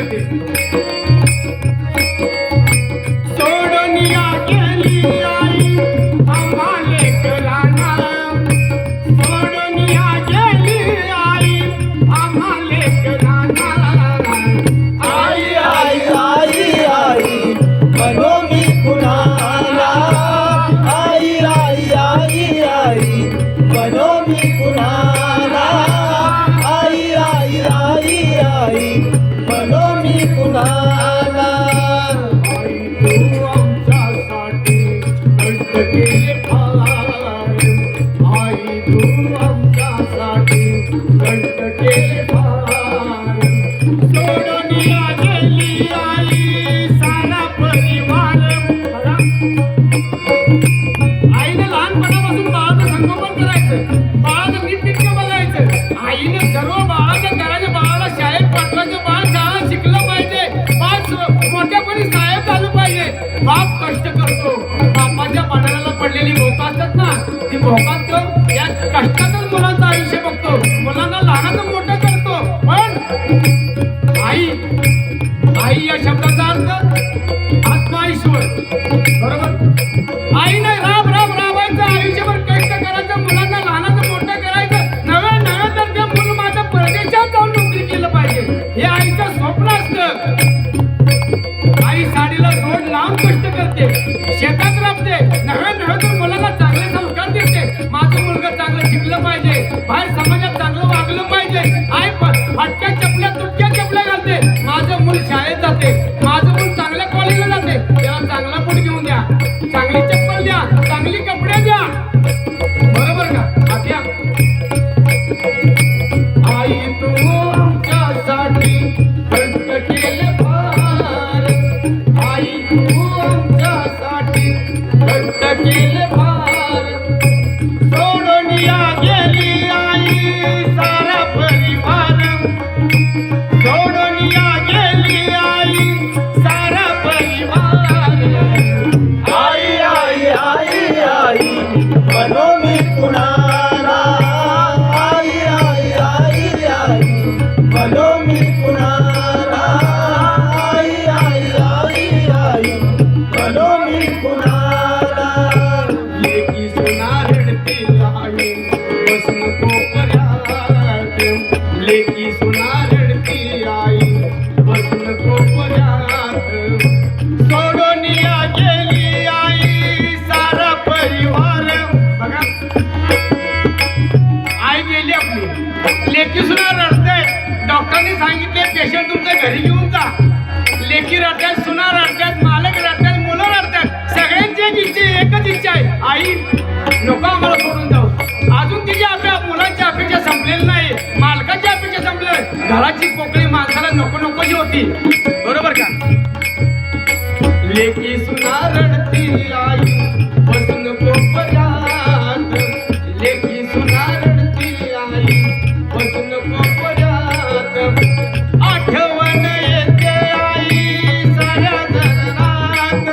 करते. सोडूनिया गेली आई आम्हा लेकरांना, सोडूनिया गेली आई आम्हा लेकरांना. आई आई आई आई म्हणो मी कुणाला, आई आई आई आई म्हणो मी कुणाला, आई आई आई आई म्हणो मी कुणाला. आई तू आमच्यासाठी कष्ट केले फार, आई तू आमच्यासाठी कष्ट केले फार. सोडूनिया गेली आई सारा परिवार. बघा, आईने लहानपणापासून बाळाचं संगोपन करायचं, बाळाचं नीटनेटकं बघायचं. आईने सर्व बाळाचं करायचं, बाळाला शाळेत पाठवायचं, बाळ शाळा शिकलं पाहिजे, बाळ मोठ्यापणी साहेब झालं पाहिजे. बाप कष्ट करतो, बापाच्या पाण्याला पडलेली भोकं असतात ना, ती भोकात या कष्टातच मुलांचं आयुष्य बघतो, मुलांना लहानाचं मोठं करतो. पण आई, आई या शब्दाचा अर्थ आत्मा ईश्वर, बरोबर. आईने राब राब राबायचं, आयुष्यभर कष्ट करायचं, मुलांना लहानाचं मोठं करायचं. नव्हे नव्हे तर ते मूल माझं परदेशात जाऊन नोकरी केलं पाहिजे, हे आईचं स्वप्न असतं. आई साडीला जोड लावून कष्ट करते, शेतात राबते, नव्हे नव्हे तर मुलाला चांगले संस्कार देते. माझं मुलगा चांगलं शिकलं पाहिजे, बाहेर समाजात चांगलं वागलं पाहिजे. आई फाटक्या चपल्या तुटक्या चपल्या घालते, माझं मूल शाळेत जाते, माझं मूल चांगल्या कॉलेजला जाते, त्याला चांगला बूट घेऊन द्या, चांगली चप्पल द्या, चांगली कपडे द्या, बरोबर का. आत्या, आई तू आमच्यासाठी कष्ट केले फार, आई तू आमच्यासाठी कष्ट केले फार. सोडूनिया गेली आई सारा परिवार, सोडूनिया गेली आई सारा परिवार. आई आई आई आई म्हणो मी कुणाला, आई आई आई आई म्हणो मी कुणाला, आई आई आई आई म्हणो मी कुणाला. लेकी सुना रडतील आई बसून कोपऱ्यात, लेकी सुना रडती आई बसून कोपऱ्यात. सोडूनिया गेली आई सारा परिवार. बघा, आई गेली आपली, लेकी सुना रडते. डॉक्टरने सांगितले पेशंट तुमच्या घरी घेऊन जा. लेकी रडतात, सुना रडतात, मालक रडतात, मुलं रडतात. सगळ्यांची एक इच्छा, एकच इच्छा आहे, आई नको आम्हाला सोडून जाऊ. अजून तिची मुलांची अपेक्षा संपलेली नाही, मालकाची अपेक्षा संपलेली. घराची पोकळी माणसाला नको नकोशी होती, बरोबर का. लेकी सुना रडती आई बसून कोपऱ्यात, लेकी सुना रडती आई बसून कोपऱ्यात. आठवण येते आई साऱ्या धरणात,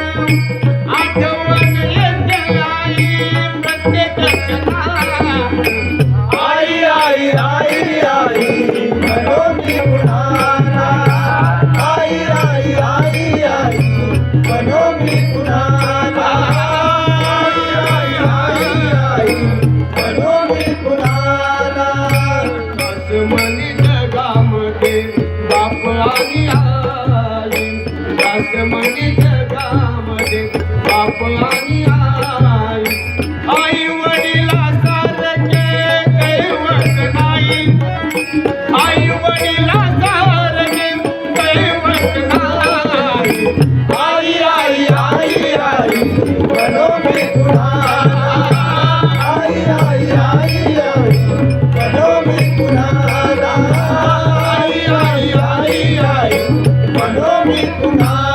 आठवण येते आई प्रत्येक क्षणात. आई आई आई आई म्हणो मी कुणाला, आई आई आई आई म्हणो मी कुणाला, आई आई आई आई म्हणो मी कुणाला. असं म्हणे जगामध्ये बाप आणि आई, असं म्हणे जगामध्ये बाप आणि आई. आई वडिलासारखे दैवत नाही, आई वडिलासारखे दैवत नाही. आई आई आई आई म्हणो मी कुणाला, आई आई आई आई म्हणो मी कुणाला, आई आई आई आई म्हणो मी कुणाला.